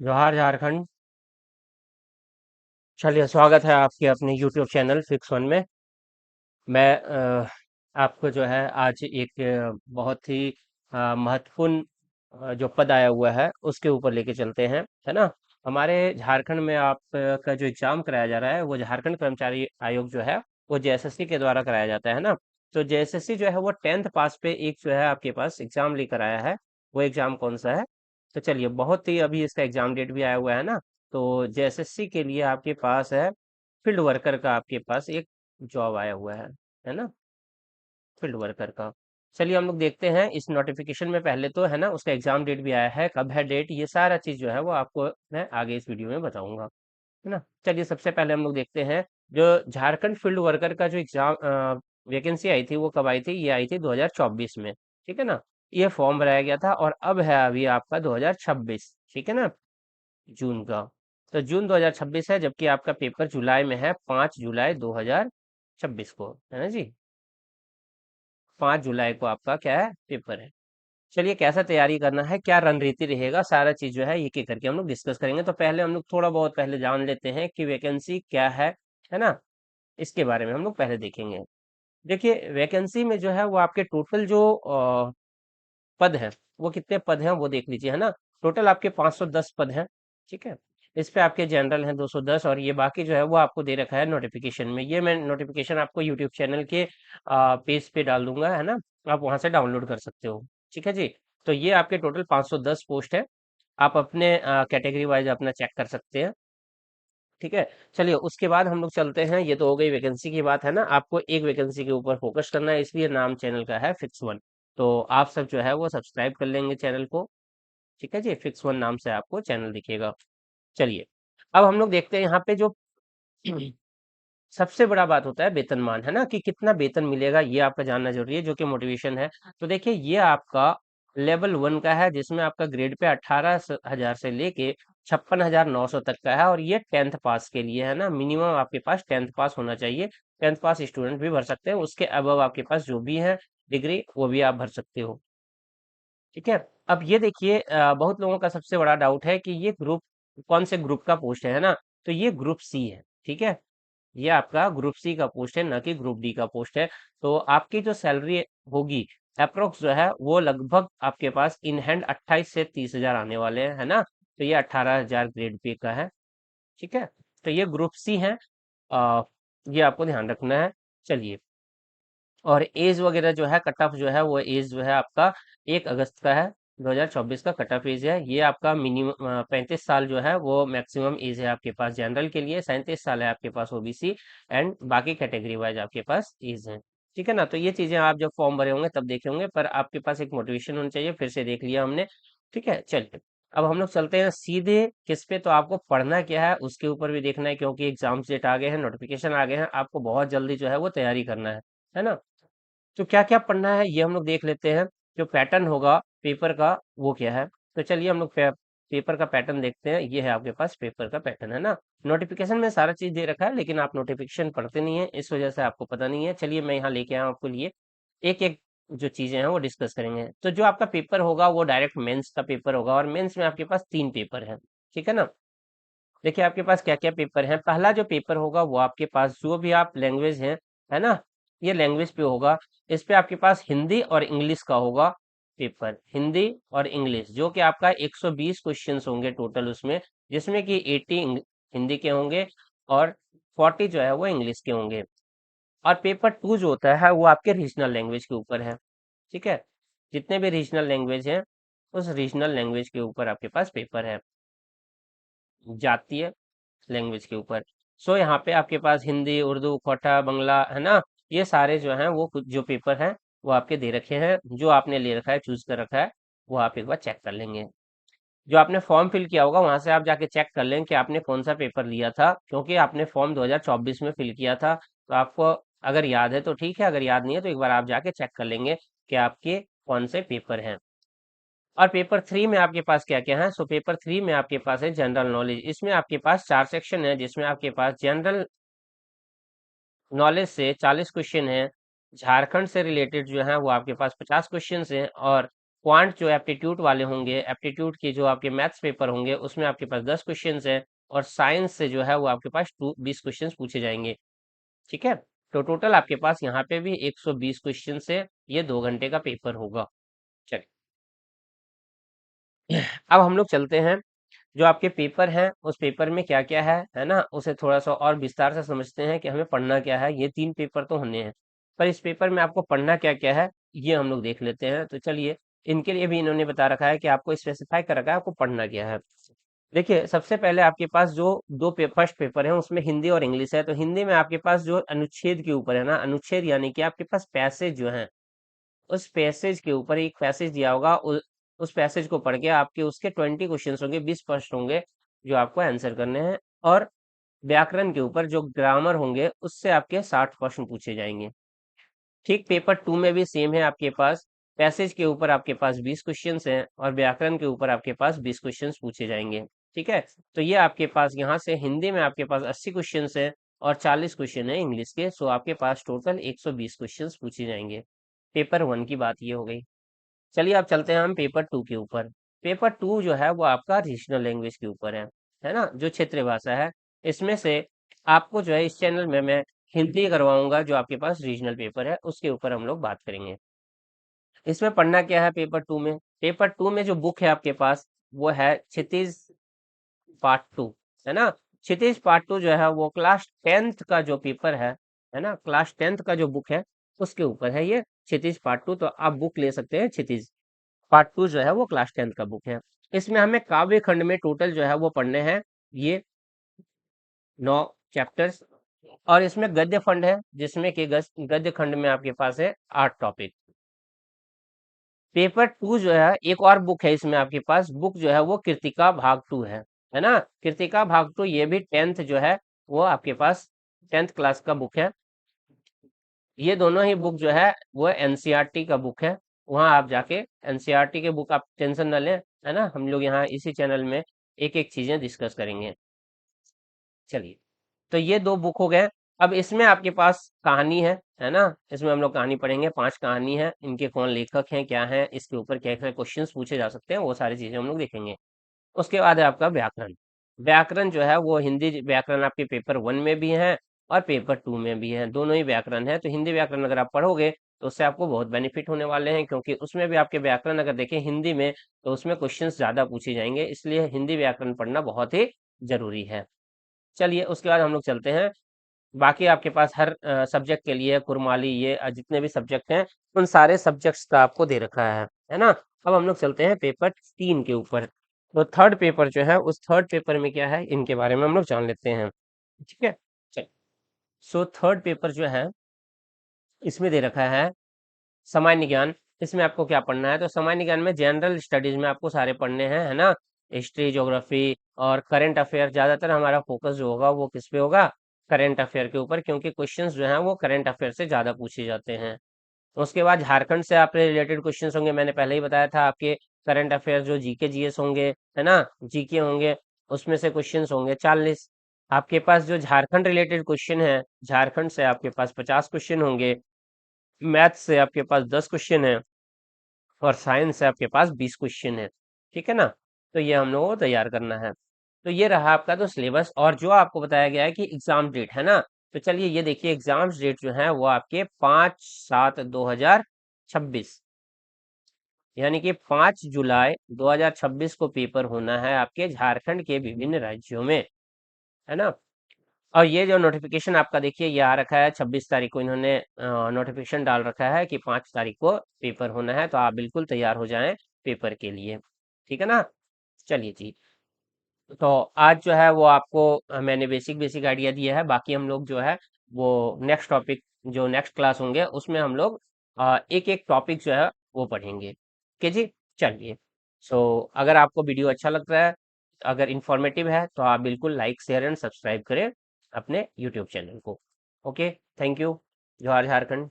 जोहार झारखंड। चलिए, स्वागत है आपके अपने यूट्यूब चैनल फिक्स वन में। मैं आपको जो है आज एक बहुत ही महत्वपूर्ण जो पद आया हुआ है उसके ऊपर लेके चलते हैं, है ना। हमारे झारखंड में आप का जो एग्जाम कराया जा रहा है वो झारखंड कर्मचारी आयोग जो है वो जेएसएससी के द्वारा कराया जाता है ना। तो जेएसएससी जो है वो 10th पास पे एक जो है आपके पास एग्जाम लेकर आया है। वो एग्जाम कौन सा है? तो चलिए, बहुत ही अभी इसका एग्जाम डेट भी आया हुआ है ना। तो जेएसएससी के लिए आपके पास है फील्ड वर्कर का, आपके पास एक जॉब आया हुआ है ना, फील्ड वर्कर का। चलिए हम लोग देखते हैं इस नोटिफिकेशन में। पहले तो है ना उसका एग्जाम डेट भी आया है, कब है डेट, ये सारा चीज जो है वो आपको मैं आगे इस वीडियो में बताऊंगा, है ना। चलिए, सबसे पहले हम लोग देखते हैं जो झारखंड फील्ड वर्कर का जो एग्जाम वैकेंसी आई थी वो कब आई थी। ये आई थी 2024 में, ठीक है ना। ये फॉर्म भराया गया था और अब है अभी आपका 2026, ठीक है ना, जून का। तो जून 2026 है, जबकि आपका पेपर जुलाई में है, 5 जुलाई 2026 को, है ना जी। 5 जुलाई को आपका क्या है, पेपर है। चलिए, कैसा तैयारी करना है, क्या रणनीति रहेगा, सारा चीज जो है एक एक करके हम लोग डिस्कस करेंगे। तो पहले हम लोग थोड़ा बहुत पहले जान लेते हैं कि वैकेंसी क्या है ना। इसके बारे में हम लोग पहले देखेंगे। देखिए, वैकेंसी में जो है वो आपके टोटल जो पद हैं, वो कितने पद हैं वो देख लीजिए, है ना। टोटल आपके 510 पद हैं, ठीक है। इस पे आपके जनरल हैं 210, और ये बाकी जो है वो आपको दे रखा है नोटिफिकेशन में। ये मैं नोटिफिकेशन आपको यूट्यूब चैनल के पेज पे डाल दूंगा, है ना। आप वहां से डाउनलोड कर सकते हो, ठीक है जी। तो ये आपके टोटल 510 पोस्ट है। आप अपने कैटेगरी वाइज अपना चेक कर सकते हैं, ठीक है। चलिए, उसके बाद हम लोग चलते हैं। ये तो हो गई वैकेंसी की बात, है ना। आपको एक वैकेंसी के ऊपर फोकस करना है, इसलिए नाम चैनल का है फिक्स वन। तो आप सब जो है वो सब्सक्राइब कर लेंगे चैनल को, ठीक है जी। फिक्स वन नाम से आपको चैनल दिखेगा। चलिए, अब हम लोग देखते हैं यहाँ पे जो सबसे बड़ा बात होता है वेतनमान, है ना, कि कितना वेतन मिलेगा ये आपका जानना जरूरी है, जो कि मोटिवेशन है। तो देखिए, ये आपका लेवल 1 का है, जिसमें आपका ग्रेड पे 18,000 से लेके 56,900 तक का है, और ये 10th पास के लिए है ना। मिनिमम आपके पास 10th पास होना चाहिए। 10th पास स्टूडेंट भी भर सकते हैं, उसके अबव आपके पास जो भी है डिग्री वो भी आप भर सकते हो, ठीक है। अब ये देखिए, बहुत लोगों का सबसे बड़ा डाउट है कि ये ग्रुप कौन से ग्रुप का पोस्ट है ना। तो ये ग्रुप सी है, ठीक है। ये आपका ग्रुप सी का पोस्ट है, न कि ग्रुप डी का पोस्ट है। तो आपकी जो सैलरी होगी अप्रोक्स जो है वो लगभग आपके पास इन हैंड 28 से 30 हजार आने वाले हैं, है ना। तो ये 18,000 ग्रेड पे का है, ठीक है। तो ये ग्रुप सी है। आ, ये आपको ध्यान रखना है। चलिए, और एज वगैरह जो है, कट ऑफ जो है वो एज जो है आपका 1 अगस्त का है, 2024 का कट ऑफ एज है। ये आपका मिनिमम 35 साल जो है वो मैक्सिमम एज है आपके पास जनरल के लिए, 37 साल है आपके पास ओबीसी, एंड बाकी कैटेगरी वाइज आपके पास एज है, ठीक है ना। तो ये चीजें आप जब फॉर्म भरे होंगे तब देखे होंगे, पर आपके पास एक मोटिवेशन होनी चाहिए, फिर से देख लिया हमने, ठीक है। चलिए, अब हम लोग चलते हैं सीधे किस पे। तो आपको पढ़ना क्या है उसके ऊपर भी देखना है, क्योंकि एग्जाम्स डेट आ गए हैं, नोटिफिकेशन आ गए हैं, आपको बहुत जल्दी जो है वो तैयारी करना है ना। तो क्या क्या पढ़ना है ये हम लोग देख लेते हैं। जो पैटर्न होगा पेपर का वो क्या है। तो चलिए हम लोग पेपर का पैटर्न देखते हैं। ये है आपके पास पेपर का पैटर्न, है ना। नोटिफिकेशन में सारा चीज दे रखा है, लेकिन आप नोटिफिकेशन पढ़ते नहीं है, इस वजह से आपको पता नहीं है। चलिए, मैं यहाँ लेके आया हूँ आपको लिए एक एक जो चीजें हैं वो डिस्कस करेंगे। तो जो आपका पेपर होगा वो डायरेक्ट मेंस का पेपर होगा, और मेंस में आपके पास 3 पेपर है, ठीक है ना। देखिए, आपके पास क्या क्या पेपर है। पहला जो पेपर होगा वो आपके पास जो भी आप लैंग्वेज है ना, ये लैंग्वेज पे होगा। इस पे आपके पास हिंदी और इंग्लिश का होगा पेपर, हिंदी और इंग्लिश, जो कि आपका 120 क्वेश्चंस होंगे टोटल उसमें, जिसमें कि 80 हिंदी के होंगे और 40 जो है वो इंग्लिश के होंगे। और पेपर 2 जो होता है वो आपके रीजनल लैंग्वेज के ऊपर है, ठीक है। जितने भी रीजनल लैंग्वेज हैं उस रीजनल लैंग्वेज के ऊपर आपके पास पेपर है, जातीय लैंग्वेज के ऊपर। सो यहाँ पे आपके पास हिंदी, उर्दू, खोटा, बंगला, है ना। ये सारे जो हैं वो कुछ जो पेपर हैं वो आपके दे रखे हैं, जो आपने ले रखा है, चूज कर रखा है, वो आप एक बार चेक कर लेंगे। जो आपने फॉर्म फिल किया होगा वहां से आप जाके चेक कर लें कि आपने कौन सा पेपर लिया था, क्योंकि आपने फॉर्म 2024 में फिल किया था। तो आपको अगर याद है तो ठीक है, अगर याद नहीं है तो एक बार आप जाके चेक कर लेंगे कि आपके कौन से पेपर हैं। और पेपर 3 में आपके पास क्या क्या है। सो पेपर 3 में आपके पास है जनरल नॉलेज। इसमें आपके पास 4 सेक्शन है, जिसमें आपके पास जनरल नॉलेज से 40 क्वेश्चन है। झारखंड से रिलेटेड जो है वो आपके पास 50 क्वेश्चन हैं, और क्वांट जो एप्टीट्यूड वाले होंगे, एप्टीट्यूड के जो आपके मैथ्स पेपर होंगे उसमें आपके पास 10 क्वेश्चन है, और साइंस से जो है वो आपके पास 20 क्वेश्चन पूछे जाएंगे। ठीक है, तो टोटल आपके पास यहाँ पे भी 120 क्वेश्चन से ये 2 घंटे का पेपर होगा। चलिए, अब हम लोग चलते हैं जो आपके पेपर हैं उस पेपर में क्या क्या है ना, उसे थोड़ा सा और विस्तार से समझते हैं कि हमें पढ़ना क्या है। ये 3 पेपर तो होने हैं, पर इस पेपर में आपको पढ़ना क्या क्या है ये हम लोग देख लेते हैं। तो चलिए, इनके लिए भी इन्होंने बता रखा है कि आपको स्पेसिफाई कर रखा है आपको पढ़ना क्या है। देखिए, सबसे पहले आपके पास जो फर्स्ट पेपर है उसमें हिंदी और इंग्लिश है। तो हिंदी में आपके पास जो अनुच्छेद के ऊपर है ना, अनुच्छेद यानी कि आपके पास पैसेज जो है, उस पैसेज के ऊपर एक पैसेज दिया होगा, उस पैसेज को पढ़ के आपके उसके 20 क्वेश्चन होंगे, 20 प्रश्न होंगे जो आपको आंसर करने हैं। और व्याकरण के ऊपर जो ग्रामर होंगे उससे आपके 60 प्रश्न पूछे जाएंगे। ठीक पेपर 2 में भी सेम है, आपके पास पैसेज के ऊपर आपके पास 20 क्वेश्चन हैं और व्याकरण के ऊपर आपके पास 20 क्वेश्चन पूछे जाएंगे। ठीक है, तो ये आपके पास यहाँ से हिंदी में आपके पास 80 क्वेश्चन है और 40 क्वेश्चन है इंग्लिश के। सो आपके पास टोटल 120 क्वेश्चन पूछे जाएंगे। पेपर 1 की बात ये हो गई। चलिए, अब चलते हैं हम पेपर 2 के ऊपर। पेपर 2 जो है वो आपका रीजनल लैंग्वेज के ऊपर है ना, जो क्षेत्रीय भाषा है। इसमें से आपको जो है इस चैनल में मैं हिंदी करवाऊंगा, जो आपके पास रीजनल पेपर है उसके ऊपर हम लोग बात करेंगे। इसमें पढ़ना क्या है पेपर 2 में? पेपर 2 में जो बुक है आपके पास वो है क्षितिज पार्ट 2, है ना। क्षितिज पार्ट 2 जो है वो क्लास 10th का जो पेपर है ना, क्लास 10th का जो बुक है उसके ऊपर है ये क्षितिज पार्ट 2। तो आप बुक ले सकते हैं, क्षितिज पार्ट 2 जो है वो क्लास 10th का बुक है। इसमें हमें काव्य खंड में टोटल जो है वो पढ़ने हैं ये 9 चैप्टर्स। और इसमें गद्य फंड है जिसमें कि गद्य खंड में आपके पास है 8 टॉपिक। पेपर 2 जो है एक और बुक है इसमें आपके पास, बुक जो है वो कृतिका भाग 2 है ना। कृतिका भाग 2 ये भी 10th जो है वो आपके पास 10th क्लास का बुक है। ये दोनों ही बुक जो है वो एनसीईआरटी का बुक है। वहाँ आप जाके एनसीईआरटी के बुक आप टेंशन न लें, है ना, हम लोग यहाँ इसी चैनल में एक एक चीजें डिस्कस करेंगे। चलिए, तो ये 2 बुक हो गए। अब इसमें आपके पास कहानी है ना, इसमें हम लोग कहानी पढ़ेंगे। 5 कहानी है, इनके कौन लेखक हैं, क्या है, इसके ऊपर क्या क्या क्वेश्चंस पूछे जा सकते हैं, वो सारी चीजें हम लोग देखेंगे। उसके बाद है आपका व्याकरण। व्याकरण जो है वो हिंदी व्याकरण आपके पेपर 1 में भी है और पेपर 2 में भी है, दोनों ही व्याकरण है। तो हिंदी व्याकरण अगर आप पढ़ोगे तो उससे आपको बहुत बेनिफिट होने वाले हैं, क्योंकि उसमें भी आपके व्याकरण अगर देखें हिंदी में तो उसमें क्वेश्चंस ज्यादा पूछे जाएंगे, इसलिए हिंदी व्याकरण पढ़ना बहुत ही जरूरी है। चलिए, उसके बाद हम लोग चलते हैं बाकी आपके पास हर सब्जेक्ट के लिए कुरमाली, ये जितने भी सब्जेक्ट हैं उन सारे सब्जेक्ट्स का आपको दे रखा है ना। अब हम लोग चलते हैं पेपर 3 के ऊपर। तो थर्ड पेपर जो है उस थर्ड पेपर में क्या है इनके बारे में हम लोग जान लेते हैं। ठीक है, चल। सो थर्ड पेपर जो है इसमें दे रखा है सामान्य ज्ञान। इसमें आपको क्या पढ़ना है? तो सामान्य ज्ञान में जनरल स्टडीज में आपको सारे पढ़ने हैं, है ना। हिस्ट्री, ज्योग्राफी और करंट अफेयर, ज्यादातर हमारा फोकस जो होगा वो किस पे होगा? करंट अफेयर के ऊपर, क्योंकि क्वेश्चंस जो हैं वो करंट अफेयर से ज्यादा पूछे जाते हैं। उसके बाद झारखंड से आपके रिलेटेड क्वेश्चंस होंगे, मैंने पहले ही बताया था। आपके करंट अफेयर जो जीके जीएस होंगे, है ना, जीके होंगे, उसमें से क्वेश्चंस होंगे 40। आपके पास जो झारखंड रिलेटेड क्वेश्चन है, झारखंड से आपके पास 50 क्वेश्चन होंगे। मैथ से आपके पास 10 क्वेश्चन है और साइंस से आपके पास 20 क्वेश्चन है। ठीक है ना, तो ये हम लोगों को तैयार करना है। तो ये रहा आपका तो सिलेबस, और जो आपको बताया गया है कि एग्जाम डेट, है ना। तो चलिए ये देखिए, एग्जाम डेट जो है वो आपके 5/7/2026, यानी कि 5 जुलाई 2026 को पेपर होना है आपके झारखंड के विभिन्न राज्यों में, है ना। और ये जो नोटिफिकेशन आपका देखिए ये आ रखा है, 26 तारीख को इन्होंने नोटिफिकेशन डाल रखा है कि 5 तारीख को पेपर होना है। तो आप बिल्कुल तैयार हो जाएं पेपर के लिए। ठीक है ना। चलिए जी, तो आज जो है वो आपको मैंने बेसिक बेसिक आइडिया दिया है। बाकी हम लोग जो है वो नेक्स्ट टॉपिक, जो नेक्स्ट क्लास होंगे उसमें हम लोग एक एक टॉपिक जो है वो पढ़ेंगे। ओके जी, चलिए। सो अगर आपको वीडियो अच्छा लग रहा है, अगर इंफॉर्मेटिव है, तो आप बिल्कुल लाइक शेयर एंड सब्सक्राइब करें अपने यूट्यूब चैनल को। Okay, thank you. जोहार झारखंड।